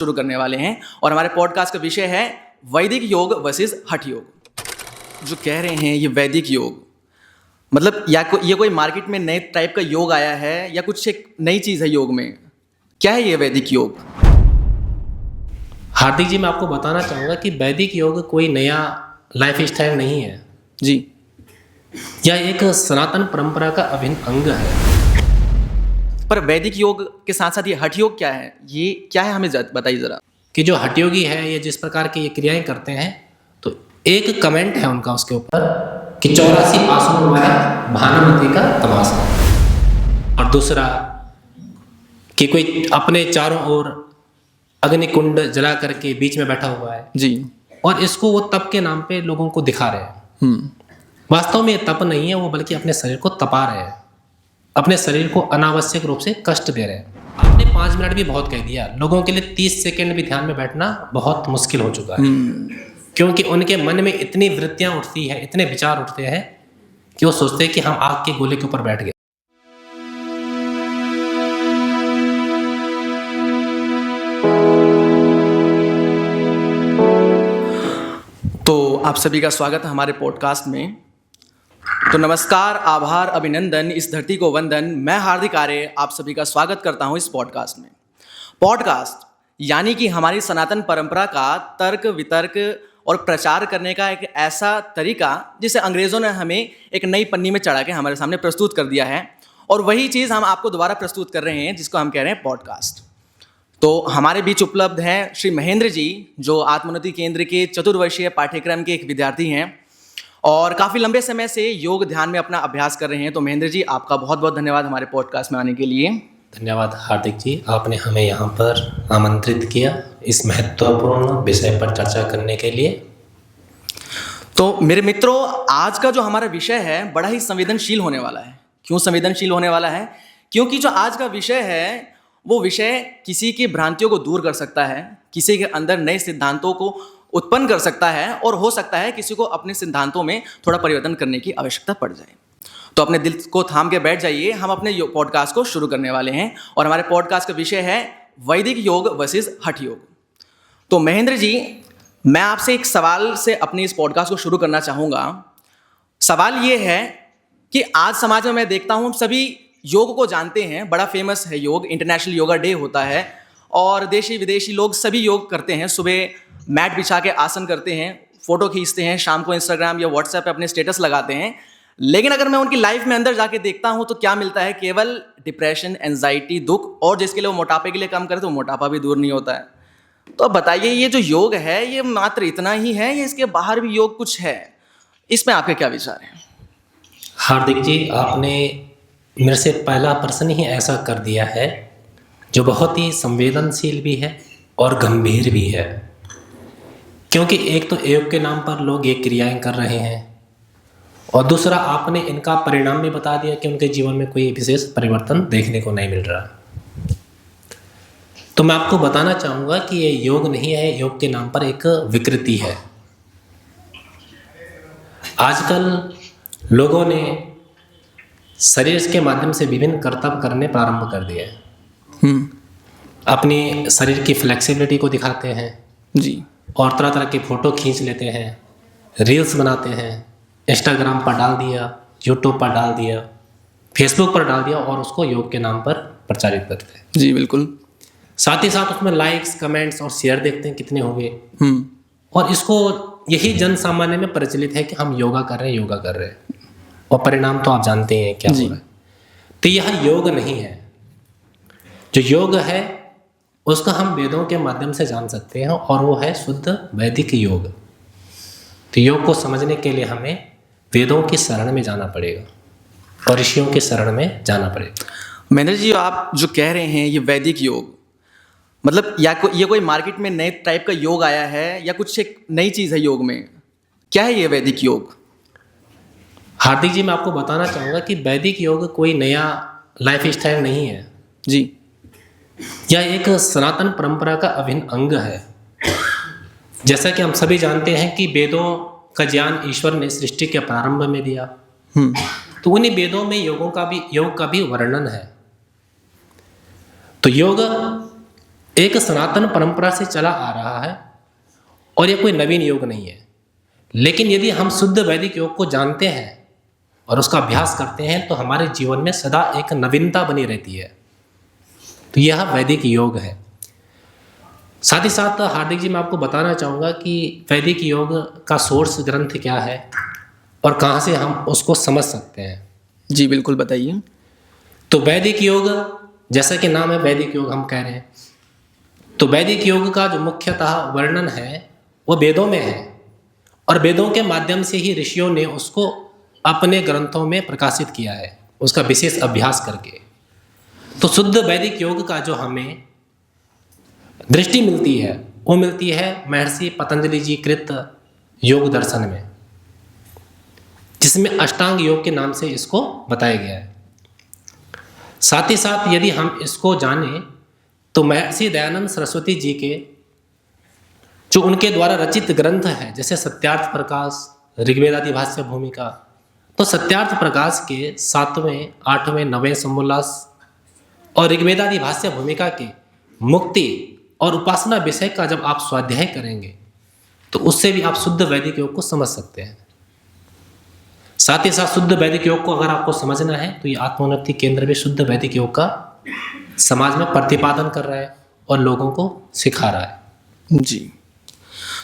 शुरू करने वाले हैं और हमारे पॉडकास्ट का विषय है वैदिक योग वर्सेस हठ योग। जो कह रहे हैं ये वैदिक योग मतलब ये कोई मार्केट में नए टाइप का योग आया है या कुछ एक नई चीज़ है योग में। क्या है ये वैदिक योग? हार्दिक जी, मैं आपको बताना चाहूँगा कि वैदिक योग कोई नया लाइफ स्टाइल नहीं है जी। यह एक सनातन परंपरा का अभिन्न अंग है। पर वैदिक योग के साथ साथ ये हठ योग क्या है, ये क्या है, हमें बताइए ज़रा। कि जो हठयोगी है ये जिस प्रकार की ये क्रियाएं करते हैं, तो एक कमेंट है उनका उसके ऊपर कि 84 पासों वाला भानुमति का तमाशा, और दूसरा कि कोई अपने चारों ओर अग्निकुंड जला करके बीच में बैठा हुआ है जी, और इसको वो तप के नाम पे लोगों को दिखा रहे हैं। वास्तव में ये तप नहीं है, वो बल्कि अपने शरीर को तपा रहे हैं, अपने शरीर को अनावश्यक रूप से कष्ट दे रहे हैं। आपने 5 मिनट भी बहुत कह दिया, लोगों के लिए 30 सेकंड भी ध्यान में बैठना बहुत मुश्किल हो चुका है। क्योंकि उनके मन में इतनी वृत्तियां उठती है, इतने विचार उठते हैं कि वो सोचते हैं कि हम आग के गोले के ऊपर बैठ गए। तो आप सभी का स्वागत है हमारे पॉडकास्ट में। तो नमस्कार, आभार, अभिनंदन, इस धरती को वंदन। मैं हार्दिक आर्य आप सभी का स्वागत करता हूं इस पॉडकास्ट में। पॉडकास्ट यानी कि हमारी सनातन परंपरा का तर्क वितर्क और प्रचार करने का एक ऐसा तरीका जिसे अंग्रेज़ों ने हमें एक नई पन्नी में चढ़ा के हमारे सामने प्रस्तुत कर दिया है, और वही चीज़ हम आपको दोबारा प्रस्तुत कर रहे हैं जिसको हम कह रहे हैं पॉडकास्ट। तो हमारे बीच उपलब्ध हैं श्री महेंद्र जी, जो आत्मोन्नति केंद्र के चतुर्वर्षीय पाठ्यक्रम के एक विद्यार्थी हैं और काफ़ी लंबे समय से योग ध्यान में अपना अभ्यास कर रहे हैं। तो महेंद्र जी, आपका बहुत बहुत धन्यवाद हमारे पॉडकास्ट में आने के लिए। धन्यवाद हार्दिक जी, आपने हमें यहाँ पर आमंत्रित किया इस महत्वपूर्ण विषय पर चर्चा करने के लिए। तो मेरे मित्रों, आज का जो हमारा विषय है बड़ा ही संवेदनशील होने वाला है। क्यों संवेदनशील होने वाला है? क्योंकि जो आज का विषय है वो विषय किसी की भ्रांतियों को दूर कर सकता है, किसी के अंदर नए सिद्धांतों को उत्पन्न कर सकता है, और हो सकता है किसी को अपने सिद्धांतों में थोड़ा परिवर्तन करने की आवश्यकता पड़ जाए। तो अपने दिल को थाम के बैठ जाइए, हम अपने पॉडकास्ट को शुरू करने वाले हैं और हमारे पॉडकास्ट का विषय है वैदिक योग वर्सेस हठ योग। तो महेंद्र जी, मैं आपसे एक सवाल से अपने इस पॉडकास्ट को शुरू करना चाहूँगा। सवाल ये है कि आज समाज में मैं देखता हूँ सभी योग को जानते हैं, बड़ा फेमस है योग, इंटरनेशनल योगा डे होता है और देशी विदेशी लोग सभी योग करते हैं। सुबह मैट बिछा के आसन करते हैं, फोटो खींचते हैं, शाम को इंस्टाग्राम या व्हाट्सएप पे अपने स्टेटस लगाते हैं। लेकिन अगर मैं उनकी लाइफ में अंदर जाके देखता हूं तो क्या मिलता है? केवल डिप्रेशन, एंजाइटी, दुख, और जिसके लिए वो मोटापे के लिए काम करे तो मोटापा भी दूर नहीं होता है। तो अब बताइए, ये जो योग है ये मात्र इतना ही है या इसके बाहर भी योग कुछ है? इसमें आपके क्या विचार हैं? हार्दिक जी, आपने मेरे से पहला प्रश्न ही ऐसा कर दिया है जो बहुत ही संवेदनशील भी है और गंभीर भी है। क्योंकि एक तो योग के नाम पर लोग ये क्रियाएं कर रहे हैं और दूसरा आपने इनका परिणाम भी बता दिया कि उनके जीवन में कोई विशेष परिवर्तन देखने को नहीं मिल रहा। तो मैं आपको बताना चाहूँगा कि ये योग नहीं है, योग के नाम पर एक विकृति है। आजकल लोगों ने शरीर के माध्यम से विभिन्न कर्तव्य करने प्रारंभ कर दिए हैं। अपनी शरीर की फ्लेक्सिबिलिटी को दिखाते हैं जी, और तरह तरह के फोटो खींच लेते हैं, रील्स बनाते हैं, इंस्टाग्राम पर डाल दिया, यूट्यूब पर डाल दिया, फेसबुक पर डाल दिया और उसको योग के नाम पर प्रचारित करते हैं। जी बिल्कुल। साथ ही साथ उसमें लाइक्स, कमेंट्स और शेयर देखते हैं कितने हो गए, और इसको यही जन सामान्य में प्रचलित है कि हम योगा कर रहे हैं, योगा कर रहे हैं, और परिणाम तो आप जानते हैं क्या हो रहा है। तो यह योग नहीं है। जो योग है उसका हम वेदों के माध्यम से जान सकते हैं और वो है शुद्ध वैदिक योग। तो योग को समझने के लिए हमें वेदों की शरण में जाना पड़ेगा और ऋषियों की शरण में जाना पड़ेगा। महेंद्र जी, आप जो कह रहे हैं ये वैदिक योग मतलब ये कोई मार्केट में नए टाइप का योग आया है या कुछ एक नई चीज़ है योग में? क्या है ये वैदिक योग? हार्दिक जी, मैं आपको बताना चाहूँगा कि वैदिक योग कोई नया लाइफ स्टाइल नहीं है जी। यह एक सनातन परंपरा का अभिन्न अंग है। जैसा कि हम सभी जानते हैं कि वेदों का ज्ञान ईश्वर ने सृष्टि के प्रारंभ में दिया, तो उन्हीं वेदों में योग का भी वर्णन है। तो योग एक सनातन परंपरा से चला आ रहा है और ये कोई नवीन योग नहीं है। लेकिन यदि हम शुद्ध वैदिक योग को जानते हैं और उसका अभ्यास करते हैं तो हमारे जीवन में सदा एक नवीनता बनी रहती है। तो यह वैदिक योग है। साथ ही साथ हार्दिक जी मैं आपको बताना चाहूँगा कि वैदिक योग का सोर्स ग्रंथ क्या है और कहाँ से हम उसको समझ सकते हैं। जी बिल्कुल बताइए। तो वैदिक योग, जैसा कि नाम है वैदिक योग हम कह रहे हैं, तो वैदिक योग का जो मुख्यतः वर्णन है वो वेदों में है और वेदों के माध्यम से ही ऋषियों ने उसको अपने ग्रंथों में प्रकाशित किया है, उसका विशेष अभ्यास करके। तो शुद्ध वैदिक योग का जो हमें दृष्टि मिलती है वो मिलती है महर्षि पतंजलि जी कृत योग दर्शन में, जिसमें अष्टांग योग के नाम से इसको बताया गया है। साथ ही साथ यदि हम इसको जानें तो महर्षि दयानंद सरस्वती जी के जो उनके द्वारा रचित ग्रंथ है, जैसे सत्यार्थ प्रकाश, ऋग्वेदादि भाष्य भूमिका, तो सत्यार्थ प्रकाश के 7वें, 8वें, 9वें समोल्लास और ऋग्वेदादि भाष्य भूमिका के मुक्ति और उपासना विषय का जब आप स्वाध्याय करेंगे तो उससे भी आप शुद्ध वैदिक योग को समझ सकते हैं। साथ ही साथ शुद्ध वैदिक योग को अगर आपको समझना है तो ये आत्मोन्नति केंद्र भी शुद्ध वैदिक योग का समाज में प्रतिपादन कर रहा है और लोगों को सिखा रहा है। जी,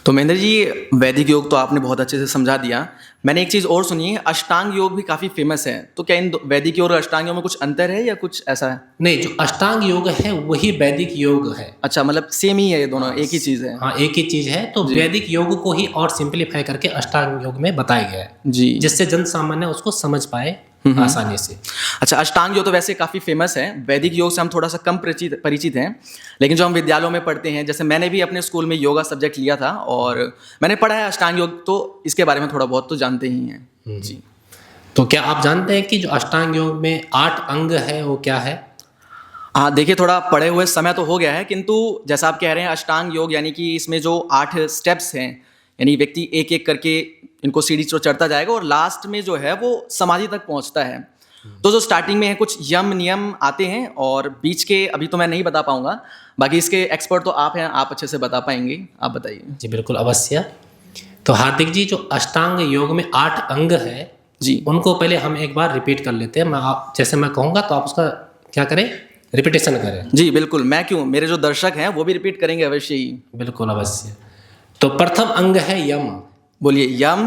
तो महेंद्र जी वैदिक योग तो आपने बहुत अच्छे से समझा दिया। मैंने एक चीज़ और सुनी है, अष्टांग योग भी काफ़ी फेमस है, तो क्या इन वैदिक योग और अष्टांग योग में कुछ अंतर है या कुछ ऐसा है? नहीं, जो अष्टांग योग है वही वैदिक योग है। अच्छा, मतलब सेम ही है, ये दोनों एक ही चीज़ है। हाँ, एक ही चीज़ है। तो वैदिक योग को ही और सिंपलीफाई करके अष्टांग योग में बताया गया है जी, जिससे जन सामान्य उसको समझ पाए आसानी से। अच्छा, अष्टांग योग तो वैसे काफ़ी फेमस है, वैदिक योग से हम थोड़ा सा कम परिचित हैं, लेकिन जो हम विद्यालयों में पढ़ते हैं, जैसे मैंने भी अपने स्कूल में योगा सब्जेक्ट लिया था और मैंने पढ़ा है अष्टांग योग, तो इसके बारे में थोड़ा बहुत तो जानते ही हैं। जी, तो क्या आप जानते हैं कि जो अष्टांग योग में 8 अंग है वो क्या है? हाँ, देखिए थोड़ा पढ़े हुए समय तो हो गया है, किंतु जैसा आप कह रहे हैं अष्टांग योग यानी कि इसमें जो 8 स्टेप्स हैं, यानी व्यक्ति एक एक करके इनको सीढ़ी चढ़ता जाएगा और लास्ट में जो है वो समाधि तक पहुंचता है। तो जो स्टार्टिंग में है कुछ यम नियम आते हैं और बीच के अभी तो मैं नहीं बता पाऊंगा, बाकी इसके एक्सपर्ट तो आप हैं, आप अच्छे से बता पाएंगे, आप बताइए। जी बिल्कुल, अवश्य। तो हार्दिक जी, जो अष्टांग योग में 8 अंग है जी, उनको पहले हम एक बार रिपीट कर लेते हैं। जैसे मैं कहूँगा तो आप उसका क्या करें, रिपीटेशन करें। जी बिल्कुल, मैं क्यों, मेरे जो दर्शक हैं वो भी रिपीट करेंगे अवश्य ही। बिल्कुल अवश्य। तो प्रथम अंग है यम। बोलिए, यम,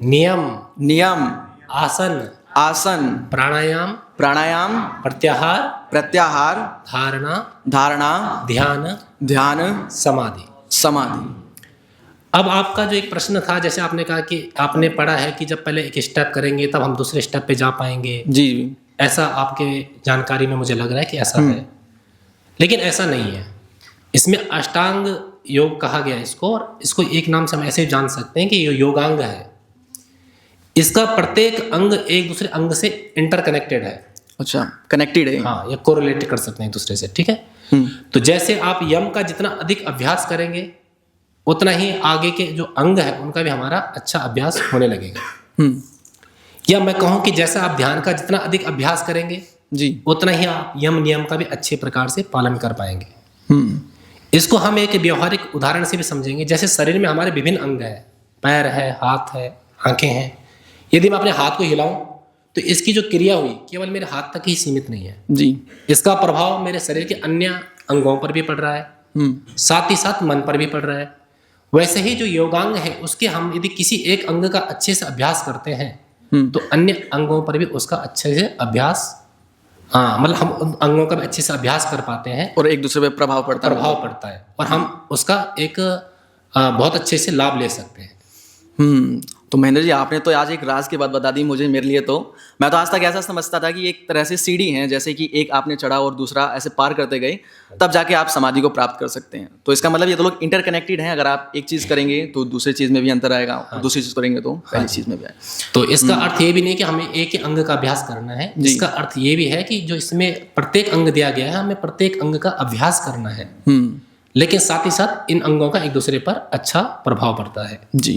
नियम, नियम, आसन, आसन, प्राणायाम, प्राणायाम, प्रत्याहार, प्रत्याहार, धारणा, धारणा, ध्यान, ध्यान, समाधि। समाधि। अब आपका जो एक प्रश्न था, जैसे आपने कहा कि आपने पढ़ा है कि जब पहले एक स्टेप करेंगे तब हम दूसरे स्टेप पे जा पाएंगे, जी, ऐसा आपके जानकारी में मुझे लग रहा है कि ऐसा है, लेकिन ऐसा नहीं है। इसमें अष्टांग योग कहा गया है इसको, और इसको एक नाम से हम ऐसे जान सकते हैं कि ये योगांग है। इसका प्रत्येक अंग एक दूसरे अंग से इंटरकनेक्टेड है। अच्छा, कनेक्टेड है। हाँ, या कोरिलेट कर सकते हैं एक दूसरे से, ठीक है। तो जैसे आप यम का जितना अधिक अभ्यास करेंगे उतना ही आगे के जो अंग है उनका भी हमारा अच्छा अभ्यास होने लगेगा। या मैं कहूँ कि जैसा आप ध्यान का जितना अधिक अभ्यास करेंगे जी, उतना ही आप यम नियम का भी अच्छे प्रकार से पालन कर पाएंगे। इसको हम एक व्यवहारिक उदाहरण से भी समझेंगे। जैसे शरीर में हमारे विभिन्न अंग हैं, पैर है, हाथ है, आंखें हैं। यदि मैं अपने हाथ को हिलाऊं तो इसकी जो क्रिया हुई केवल मेरे हाथ तक ही सीमित नहीं है जी, इसका प्रभाव मेरे शरीर के अन्य अंगों पर भी पड़ रहा है, साथ ही साथ मन पर भी पड़ रहा है। वैसे ही जो योगांग है उसके हम यदि किसी एक अंग का अच्छे से अभ्यास करते हैं तो अन्य अंगों पर भी उसका अच्छे से अभ्यास, मतलब हम उन अंगों का भी अच्छे से अभ्यास कर पाते हैं और एक दूसरे पे प्रभाव पड़ता है और हम उसका एक बहुत अच्छे से लाभ ले सकते हैं। तो महेंद्र जी, आपने तो आज एक राज की बात बता दी मुझे, मेरे लिए तो मैं तो आज तक ऐसा समझता था कि एक तरह से सीढ़ी है, जैसे कि एक आपने चढ़ा और दूसरा ऐसे पार करते गए, तब जाके आप समाधि को प्राप्त कर सकते हैं। तो इसका मतलब ये तो लोग इंटरकनेक्टेड हैं, अगर आप एक चीज़ करेंगे तो दूसरी चीज़ में भी अंतर आएगा, और दूसरी चीज़ करेंगे तो पहली चीज़ में भी आएगा। तो इसका अर्थ ये भी नहीं कि हमें एक ही अंग का अभ्यास करना है, इसका अर्थ ये भी है कि जो इसमें प्रत्येक अंग दिया गया है हमें प्रत्येक अंग का अभ्यास करना है। लेकिन साथ ही साथ इन अंगों का एक दूसरे पर अच्छा प्रभाव पड़ता है। जी।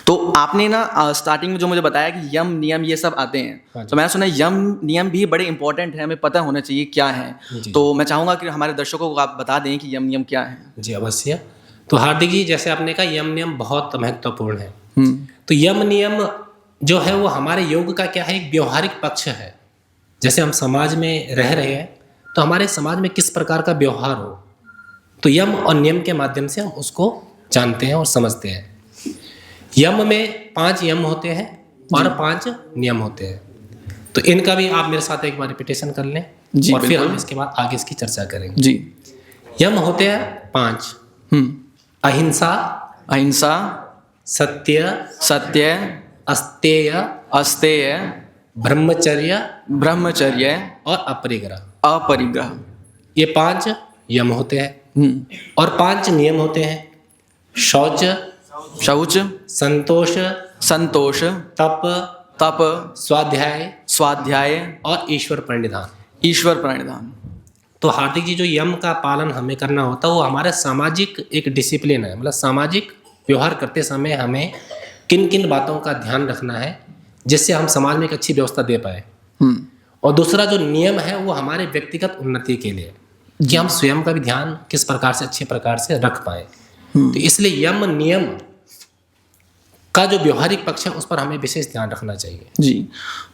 तो आपने ना स्टार्टिंग में जो मुझे बताया कि यम नियम ये सब आते हाँ हैं, जी। तो मैंने सुना यम नियम भी बड़े इंपॉर्टेंट है, हमें पता होना चाहिए क्या है। जी। तो मैं चाहूँगा कि हमारे दर्शकों को आप बता दें कि यम नियम क्या है। जी अवश्य। तो हार्दिक जी, जैसे आपने कहा यम नियम बहुत महत्वपूर्ण है। हम्म। तो यम नियम जो है वो हमारे योग का क्या है, एक व्यवहारिक पक्ष है। जैसे हम समाज में रह रहे हैं तो हमारे समाज में किस प्रकार का व्यवहार हो, तो यम और नियम के माध्यम से हम उसको जानते हैं और समझते हैं। यम में 5 यम होते हैं और 5 नियम होते हैं। तो इनका भी आप मेरे साथ एक बार रिपीटेशन कर लें जी, और फिर बिल्कुल। हम इसके बाद आगे इसकी चर्चा करेंगे। जी। यम होते हैं 5। अहिंसा, अहिंसा, सत्य, सत्य, अस्तेय, अस्तेय, ब्रह्मचर्य ब्रह्मचर्य, और अपरिग्रह। अपरिग्रह। ये 5 यम होते हैं और 5 नियम होते हैं। शौच, शौच, संतोष, संतोष, तप, तप, स्वाध्याय स्वाध्याय और ईश्वर प्रणिधान। ईश्वर प्रणिधान। तो हार्दिक जी, जो यम का पालन हमें करना होता है वो हमारा सामाजिक एक डिसिप्लिन है। मतलब सामाजिक व्यवहार करते समय हमें किन किन बातों का ध्यान रखना है जिससे हम समाज में एक अच्छी व्यवस्था दे पाए। और दूसरा जो नियम है वो हमारे व्यक्तिगत उन्नति के लिए, कि हम स्वयं का भी ध्यान किस प्रकार से अच्छे प्रकार से रख पाए। तो इसलिए यम नियम का जो व्यवहारिक पक्ष है उस पर हमें विशेष ध्यान रखना चाहिए। जी।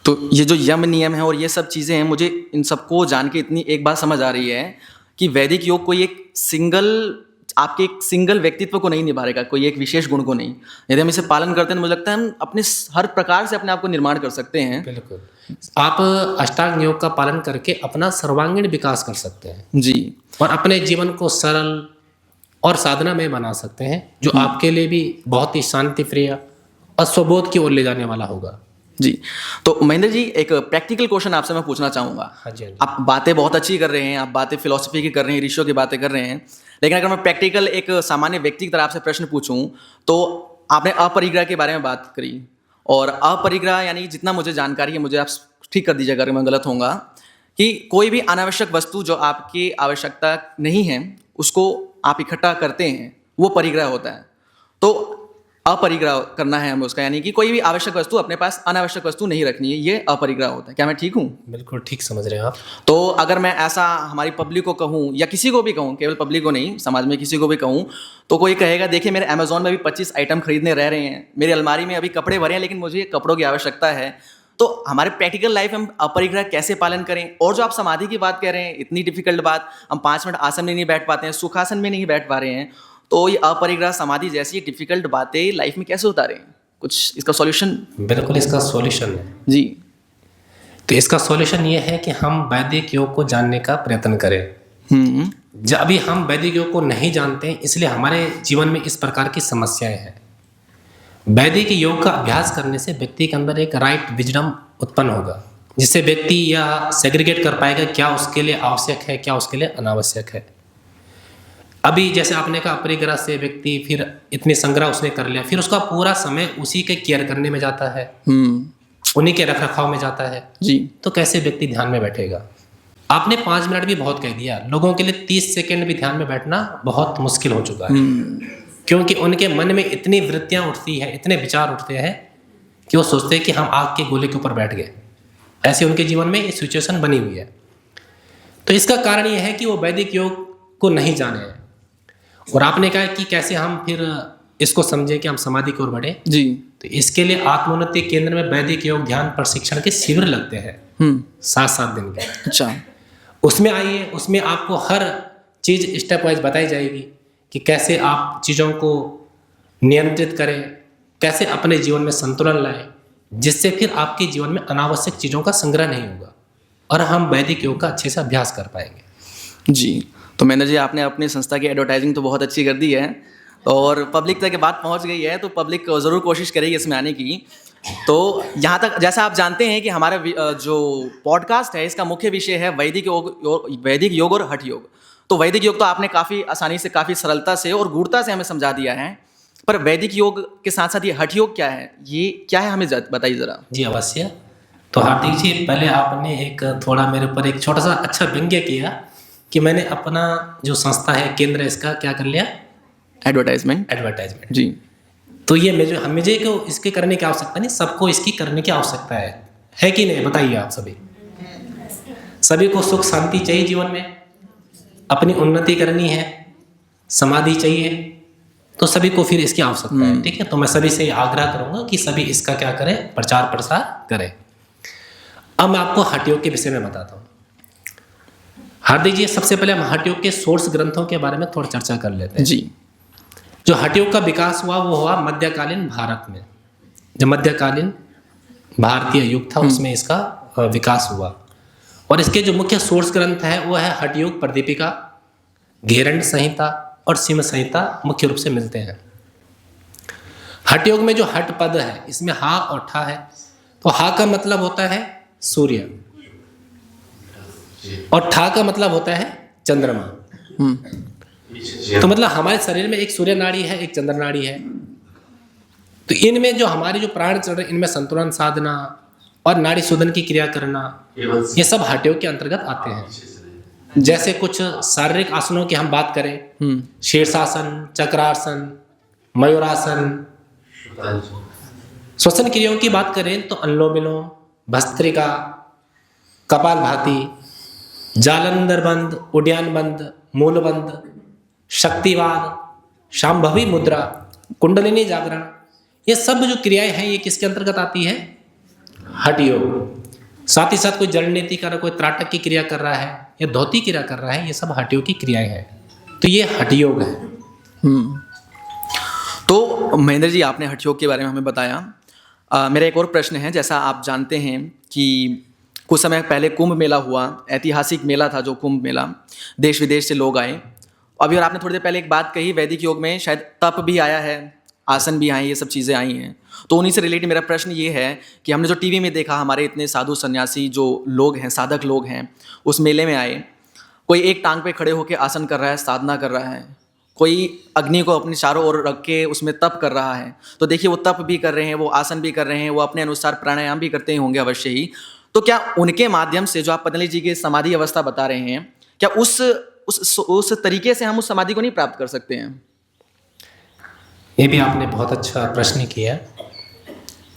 तो ये जो यम नियम है और ये सब चीज़ें हैं, मुझे इन सबको जान के इतनी एक बात समझ आ रही है कि वैदिक योग कोई एक आपके एक सिंगल व्यक्तित्व को नहीं निभा रहेगा, कोई एक विशेष गुण को नहीं। यदि हम इसे पालन करते हैं तो मुझे लगता है हम अपने हर प्रकार से अपने आप को निर्माण कर सकते हैं। बिल्कुल, आप अष्टांग योग का पालन करके अपना सर्वांगीण विकास कर सकते हैं जी। और अपने जीवन को सरल और साधना में बना सकते हैं, जो आपके लिए भी बहुत ही शांति प्रिय और स्वबोध की ओर ले जाने वाला होगा। जी। तो महेंद्र जी, एक प्रैक्टिकल क्वेश्चन आपसे मैं पूछना चाहूँगा। हाँ जी, हाँ जी। आप बातें बहुत अच्छी कर रहे हैं, आप बातें फिलॉसफी की कर रहे हैं, ऋषियों की बातें कर रहे हैं, लेकिन अगर मैं प्रैक्टिकल एक सामान्य व्यक्ति की तरह आपसे प्रश्न पूछूं, तो आपने अपरिग्रह के बारे में बात करी, और अपरिग्रह यानी जितना मुझे जानकारी है, मुझे आप ठीक कर दीजिएगा अगर मैं गलत होऊंगा, कि कोई भी अनावश्यक वस्तु जो आपकी आवश्यकता नहीं है उसको आप इकट्ठा करते हैं, वो परिग्रह होता है। तो अपरिग्रह करना है हमें उसका, यानी कि कोई भी आवश्यक वस्तु अपने पास अनावश्यक वस्तु नहीं रखनी है, ये अपरिग्रह होता है। क्या मैं ठीक हूँ? बिल्कुल ठीक समझ रहे हैं आप। तो अगर मैं ऐसा हमारी पब्लिक को कहूँ या किसी को भी कहूँ, केवल पब्लिक को नहीं, समाज में किसी को भी कहूँ, तो कोई कहेगा देखिए मेरे अमेजोन में अभी 25 आइटम खरीदने रह रहे हैं, मेरी अलमारी में अभी कपड़े भरे हैं, लेकिन मुझे कपड़ों की आवश्यकता है। तो हमारे प्रैक्टिकल लाइफ में हम अपरिग्रह कैसे पालन करें? और जो आप समाधि की बात कह रहे हैं, इतनी डिफिकल्ट बात, हम 5 मिनट आसन में नहीं बैठ पाते हैं, सुखासन में नहीं बैठ पा रहे हैं, तो ये अपरिग्रह समाधि जैसी डिफिकल्ट बातें लाइफ में कैसे उतारें? कुछ इसका सॉल्यूशन? बिल्कुल, इसका सॉल्यूशन है जी। तो इसका सॉल्यूशन ये है कि हम वैदिक योग को जानने का प्रयत्न करें। जब अभी हम वैदिक योग को नहीं जानते हैं, इसलिए हमारे जीवन में इस प्रकार की समस्याएं हैं। वैदिक योग का अभ्यास करने से व्यक्ति के अंदर एक राइट विजडम उत्पन्न होगा, जिससे व्यक्ति यह सेग्रीगेट कर पाएगा क्या उसके लिए आवश्यक है, क्या उसके लिए अनावश्यक है। अभी जैसे आपने कहा अपरिग्रह से व्यक्ति फिर इतने संग्रह उसने कर लिया, फिर उसका पूरा समय उसी के केयर करने में जाता है, उन्हीं के रखरखाव में जाता है जी। तो कैसे व्यक्ति ध्यान में बैठेगा? आपने 5 मिनट भी बहुत कह दिया, लोगों के लिए 30 सेकंड भी ध्यान में बैठना बहुत मुश्किल हो चुका है। क्योंकि उनके मन में इतनी वृत्तियां उठती है, इतने विचार उठते हैं कि वो सोचते हैं कि हम आग के गोले के ऊपर बैठ गए। ऐसे उनके जीवन में एक सिचुएशन बनी हुई है। तो इसका कारण ये है कि वो वैदिक योग को नहीं जाने हैं। और आपने कहा कि कैसे हम फिर इसको समझें कि हम समाधि की ओर बढ़े। जी। तो इसके लिए आत्मोन्नति केंद्र में वैदिक योग ध्यान प्रशिक्षण के शिविर लगते हैं 7-7 दिन के। अच्छा। उसमें आइए, उसमें आपको हर चीज़ स्टेप वाइज बताई जाएगी कि कैसे आप चीज़ों को नियंत्रित करें, कैसे अपने जीवन में संतुलन लाएं, जिससे फिर आपके जीवन में अनावश्यक चीज़ों का संग्रह नहीं होगा और हम वैदिक योग का अच्छे से अभ्यास कर पाएंगे। जी। तो महेंद्र जी, आपने अपनी संस्था की एडवर्टाइजिंग तो बहुत अच्छी कर दी है और पब्लिक तक बात पहुंच गई है, तो पब्लिक ज़रूर कोशिश करेगी इसमें आने की। तो यहाँ तक जैसा आप जानते हैं कि हमारा जो पॉडकास्ट है इसका मुख्य विषय है वैदिक योग और हठ योग। तो वैदिक योग तो आपने काफ़ी आसानी से, काफ़ी सरलता से और गूढ़ता से हमें समझा दिया है, पर वैदिक योग के साथ साथ ये हठ योग क्या है, ये क्या है, हमें बताइए ज़रा। जी अवश्य। तो हार्दिक जी, पहले आपने एक थोड़ा मेरे ऊपर एक छोटा सा अच्छा व्यंग्य किया कि मैंने अपना जो संस्था है, केंद्र है, इसका क्या कर लिया, एडवर्टाइजमेंट। एडवर्टाइजमेंट। जी। तो ये मुझे को इसके करने की आवश्यकता नहीं, सबको इसकी करने की आवश्यकता है कि नहीं? बताइए आप सभी को सुख शांति चाहिए जीवन में, अपनी उन्नति करनी है, समाधि चाहिए, तो सभी को फिर इसकी आवश्यकता है। ठीक है, तो मैं सभी से आग्रह करूंगा कि सभी इसका क्या करें, प्रचार प्रसार करें। अब मैं आपको हठ योग के विषय में बताता हूँ। हार्दिक जी, सबसे पहले हम हठ योग के सोर्स ग्रंथों के बारे में थोड़ा चर्चा कर लेते हैं। जी। जो हठ योग का विकास हुआ वो हुआ मध्यकालीन भारत में। जो मध्यकालीन भारतीय युग था उसमें इसका विकास हुआ। और इसके जो मुख्य सोर्स ग्रंथ है वो है हठ योग प्रदीपिका, घेरंड संहिता और सिम संहिता मुख्य रूप से मिलते हैं। हठ योग में जो हठ पद है इसमें हा और ठा है। तो हा का मतलब होता है सूर्य और ठा का मतलब होता है चंद्रमा। तो मतलब हमारे शरीर में एक सूर्य नाड़ी है, एक चंद्र नाड़ी है। तो इनमें जो हमारी जो प्राण चल रहे, इनमें संतुलन साधना और नाड़ी शोधन की क्रिया करना, ये सब हठ योग के अंतर्गत आते हैं। जैसे कुछ शारीरिक आसनों की हम बात करें, शीर्षासन, चक्रासन, मयूरासन। श्वसन क्रियाओं की बात करें तो अनुलोम विलोम, भस्त्रिका, कपालभाति, जालंधर बंद, उड्डयन बंद, मूल बंद, शक्तिवाद, शांभवी मुद्रा, कुंडलिनी जागरण, ये सब जो क्रियाएं हैं ये किसके अंतर्गत आती है? हठ योग। साथ ही साथ कोई जल नीति कर, कोई त्राटक की क्रिया कर रहा है या धोती क्रिया कर रहा है, ये सब हठ योग की क्रियाएं हैं। तो ये हठ योग है। तो महेंद्र जी, आपने हठ योग के बारे में हमें बताया। मेरा एक और प्रश्न है। जैसा आप जानते हैं कि कुछ समय पहले कुंभ मेला हुआ, ऐतिहासिक मेला था जो कुंभ मेला, देश विदेश से लोग आए। अभी और आपने थोड़ी देर पहले एक बात कही, वैदिक योग में शायद तप भी आया है, आसन भी आए, ये सब चीज़ें आई हैं। तो उन्हीं से रिलेटेड मेरा प्रश्न ये है कि हमने जो टीवी में देखा, हमारे इतने साधु सन्यासी जो लोग हैं, साधक लोग हैं, उस मेले में आए, कोई एक टांग पे खड़े होकर आसन कर रहा है, साधना कर रहा है, कोई अग्नि को अपने चारों ओर रख के उसमें तप कर रहा है। तो देखिए, वो तप भी कर रहे हैं, वो आसन भी कर रहे हैं, वो अपने अनुसार प्राणायाम भी करते होंगे अवश्य ही। तो क्या उनके माध्यम से, जो आप पतंजलि जी की समाधि अवस्था बता रहे हैं, क्या उस तरीके से हम उस समाधि को नहीं प्राप्त कर सकते हैं? ये भी आपने बहुत अच्छा प्रश्न किया।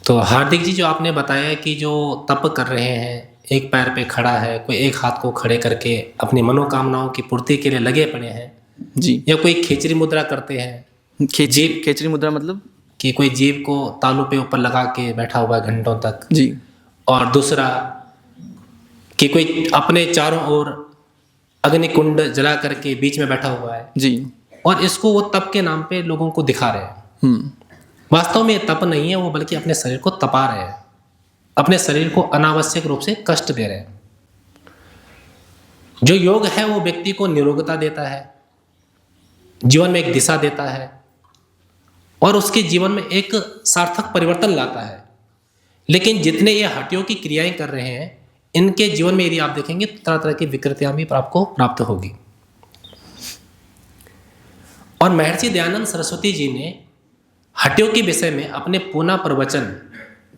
तो हार्दिक जी, जो आपने बताया कि जो तप कर रहे हैं, एक पैर पे खड़ा है, कोई एक हाथ को खड़े करके अपनी मनोकामनाओं की पूर्ति के लिए लगे पड़े हैं जी, या कोई खेचरी मुद्रा करते हैं। खेचरी मुद्रा मतलब कि कोई जीव को तालू पे ऊपर लगा के बैठा हुआ है घंटों तक जी। और दूसरा कि कोई अपने चारों ओर अग्निकुंड जला करके बीच में बैठा हुआ है जी, और इसको वो तप के नाम पे लोगों को दिखा रहे हैं। वास्तव में ये तप नहीं है, वो बल्कि अपने शरीर को तपा रहे हैं, अपने शरीर को अनावश्यक रूप से कष्ट दे रहे हैं। जो योग है वो व्यक्ति को निरोगता देता है, जीवन में एक दिशा देता है और उसके जीवन में एक सार्थक परिवर्तन लाता है। लेकिन जितने ये हठ योग की क्रियाएं कर रहे हैं, इनके जीवन में यदि आप देखेंगे तो तरह तरह की विकृतियां भी आपको प्राप्त होगी। और महर्षि दयानंद सरस्वती जी ने हठ योग के विषय में अपने पूर्णा प्रवचन,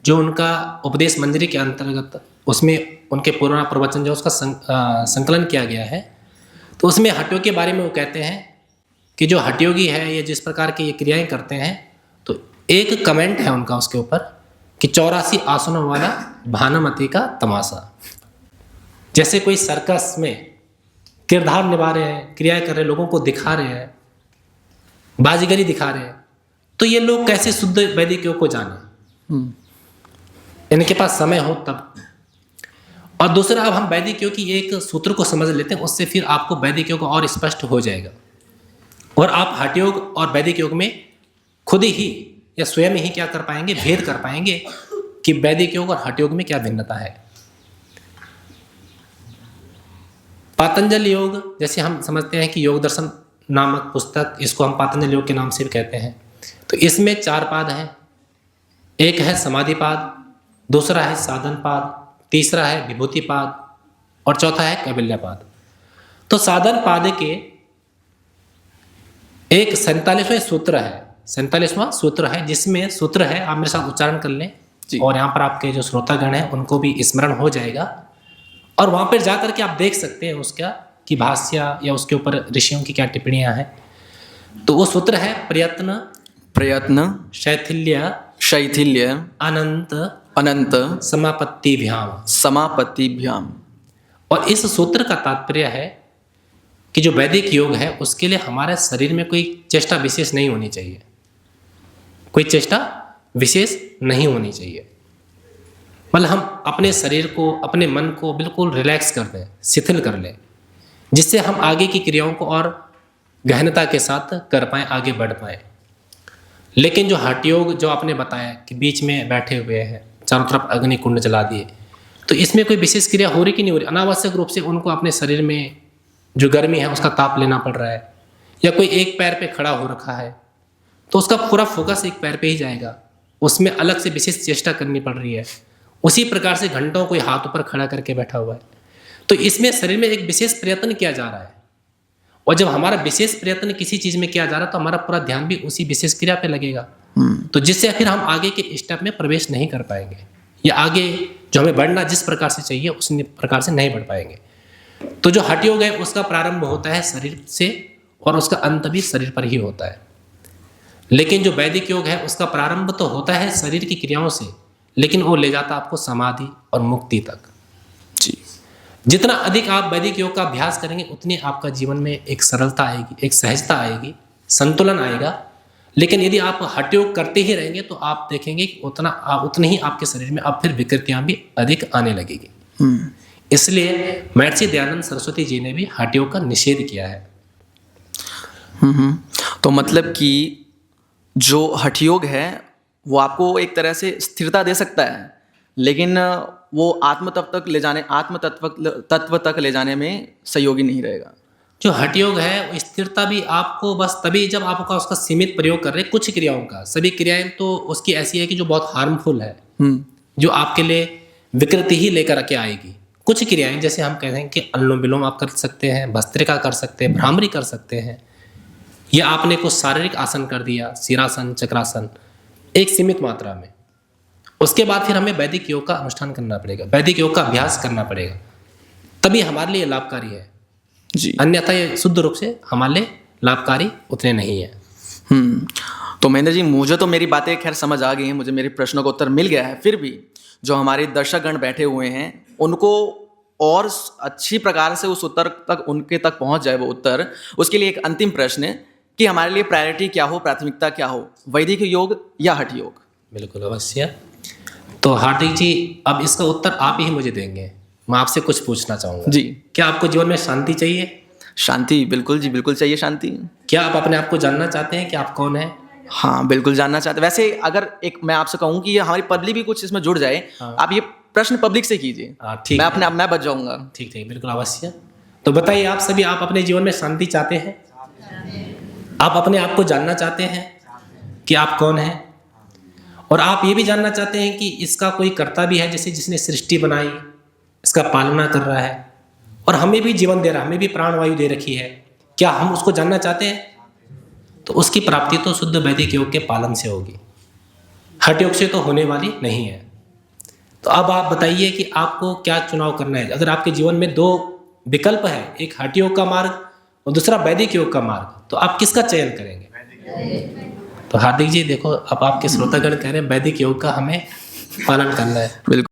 जो उनका उपदेश मंजरी के अंतर्गत, उसमें उनके पूर्णा प्रवचन जो उसका संकलन किया गया है, तो उसमें हठ योग के बारे में वो कहते हैं कि जो हठ योगी है ये जिस प्रकार की ये क्रियाएं करते हैं, तो एक कमेंट है उनका उसके ऊपर कि 84 आसनों वाला भानुमति का तमाशा। जैसे कोई सर्कस में किरदार निभा रहे हैं, क्रियाएं कर रहे हैं, लोगों को दिखा रहे हैं, बाजीगरी दिखा रहे हैं, तो ये लोग कैसे शुद्ध वैदिक योग को जाने? इनके पास समय हो तब। और दूसरा, अब हम वैदिक योग की एक सूत्र को समझ लेते हैं, उससे फिर आपको वैदिक योग और स्पष्ट हो जाएगा और आप हठ योग और वैदिक योग में खुद ही या स्वयं ही क्या कर पाएंगे, भेद कर पाएंगे कि वैदिक योग और हठ योग में क्या भिन्नता है। पातंजल योग, जैसे हम समझते हैं कि योग दर्शन नामक पुस्तक, इसको हम पातंजल योग के नाम से भी कहते हैं, तो इसमें 4 पाद हैं। एक है समाधि पाद, दूसरा है साधन पाद, तीसरा है विभूति पाद और चौथा है कैवल्य पाद। तो साधन पाद के एक 47वां सूत्र है, 47वां सूत्र है, जिसमें सूत्र है, आप मेरे साथ उच्चारण कर लें और यहाँ पर आपके जो श्रोतागण हैं उनको भी स्मरण हो जाएगा और वहाँ पर जा करके आप देख सकते हैं उसका की भाष्य या उसके ऊपर ऋषियों की क्या टिप्पणियां हैं। तो वो सूत्र है प्रयत्न प्रयत्न शैथिल्य शैथिल्य अनंत अनंत समापत्तिभ्याम। समापत्तिभ्याम। और इस सूत्र का तात्पर्य है कि जो वैदिक योग है उसके लिए हमारे शरीर में कोई चेष्टा विशेष नहीं होनी चाहिए, कोई चेष्टा विशेष नहीं होनी चाहिए। मतलब हम अपने शरीर को, अपने मन को बिल्कुल रिलैक्स कर दें, शिथिल कर लें, जिससे हम आगे की क्रियाओं को और गहनता के साथ कर पाएँ, आगे बढ़ पाएँ। लेकिन जो हठ योग जो आपने बताया कि बीच में बैठे हुए हैं, चारों तरफ अग्नि कुंड जला दिए, तो इसमें कोई विशेष क्रिया हो रही कि नहीं हो रही? अनावश्यक रूप से उनको अपने शरीर में जो गर्मी है उसका ताप लेना पड़ रहा है, या कोई एक पैर पे खड़ा हो रखा है तो उसका पूरा फोकस एक पैर पे ही जाएगा, उसमें अलग से विशेष चेष्टा करनी पड़ रही है। उसी प्रकार से घंटों कोई हाथ ऊपर खड़ा करके बैठा हुआ है, तो इसमें शरीर में एक विशेष प्रयत्न किया जा रहा है। और जब हमारा विशेष प्रयत्न किसी चीज में किया जा रहा है तो हमारा पूरा ध्यान भी उसी विशेष क्रिया पे लगेगा, तो जिससे फिर हम आगे के स्टेप में प्रवेश नहीं कर पाएंगे, या आगे जो हमें बढ़ना जिस प्रकार से चाहिए उस प्रकार से नहीं बढ़ पाएंगे। तो जो हठ योग है उसका प्रारंभ होता है शरीर से और उसका अंत भी शरीर पर ही होता है। लेकिन जो वैदिक योग है उसका प्रारंभ तो होता है शरीर की क्रियाओं से, लेकिन वो ले जाता आपको समाधि और मुक्ति तक। जी। जितना अधिक आप वैदिक योग का अभ्यास करेंगे उतनी आपका जीवन में एक सरलता आएगी, एक सहजता आएगी, संतुलन आएगा। लेकिन यदि आप हठ योग करते ही रहेंगे तो आप देखेंगे कि उतने ही आपके शरीर में अब फिर विकृतियां भी अधिक आने लगेगी। इसलिए महर्षि दयानंद सरस्वती जी ने भी हठ योग का निषेध किया है। तो मतलब कि जो हठ योग है वो आपको एक तरह से स्थिरता दे सकता है, लेकिन वो आत्म तत्व तक ले जाने में सहयोगी नहीं रहेगा। जो हठ योग है वो स्थिरता भी आपको बस तभी जब आपका उसका सीमित प्रयोग कर रहे हैं कुछ क्रियाओं का। सभी क्रियाएं तो उसकी ऐसी है कि जो बहुत हार्मफुल है, जो आपके लिए विकृति ही लेकर के आएगी। कुछ क्रियाएं जैसे हम कहते हैं कि अनुलोम विलोम आप कर सकते हैं, भस्त्रिका कर सकते हैं, भ्रामरी कर सकते हैं, या आपने कुछ शारीरिक आसन कर दिया, शीरासन, चक्रासन, एक सीमित मात्रा में। उसके बाद फिर हमें वैदिक योग का अनुष्ठान करना पड़ेगा, वैदिक योग का अभ्यास करना पड़ेगा, तभी हमारे लिए लाभकारी है जी। अन्यथा ये शुद्ध रूप से हमारे लिए लाभकारी उतने नहीं है। तो महेंद्र जी, मुझे तो मेरी बातें खैर समझ आ गई हैं, मुझे मेरे प्रश्नों का उत्तर मिल गया है। फिर भी जो हमारे दर्शकगण बैठे हुए हैं उनको और अच्छी प्रकार से उस उत्तर तक उनके तक पहुंच जाए वो उत्तर, उसके लिए एक अंतिम प्रश्न है कि हमारे लिए प्रायोरिटी क्या हो, प्राथमिकता क्या हो, वैदिक योग या हठ योग? बिल्कुल अवश्य। तो हार्दिक जी, अब इसका उत्तर आप ही मुझे देंगे। मैं आपसे कुछ पूछना चाहूँगा जी। क्या आपको जीवन में शांति चाहिए? शांति, बिल्कुल जी, बिल्कुल चाहिए शांति। क्या आप अपने आप को जानना चाहते हैं कि आप कौन हैं? हाँ, बिल्कुल जानना चाहते हैं। वैसे अगर एक मैं आपसे कहूँ कि ये हमारी पब्लिक भी कुछ इसमें जुड़ जाए, आप ये प्रश्न पब्लिक से कीजिए। ठीक, मैं अपने आप मैं बच जाऊँगा। ठीक, बिल्कुल अवश्य। तो बताइए, आप सभी आप अपने जीवन में शांति चाहते हैं? आप अपने आप को जानना चाहते हैं कि आप कौन हैं? और आप ये भी जानना चाहते हैं कि इसका कोई कर्ता भी है, जैसे जिसने सृष्टि बनाई, इसका पालना कर रहा है और हमें भी जीवन दे रहा है, हमें भी प्राणवायु दे रखी है। क्या हम उसको जानना चाहते हैं? तो उसकी प्राप्ति तो शुद्ध वैदिक योग के पालन से होगी, हठ योग से तो होने वाली नहीं है। तो अब आप बताइए कि आपको क्या चुनाव करना है। अगर आपके जीवन में दो विकल्प है, एक हठ योग का मार्ग और दूसरा वैदिक योग का मार्ग, तो आप किसका चयन करेंगे? तो हार्दिक जी देखो, अब आपके श्रोतागण कह रहे हैं वैदिक योग का हमें पालन करना है। बिल्कुल।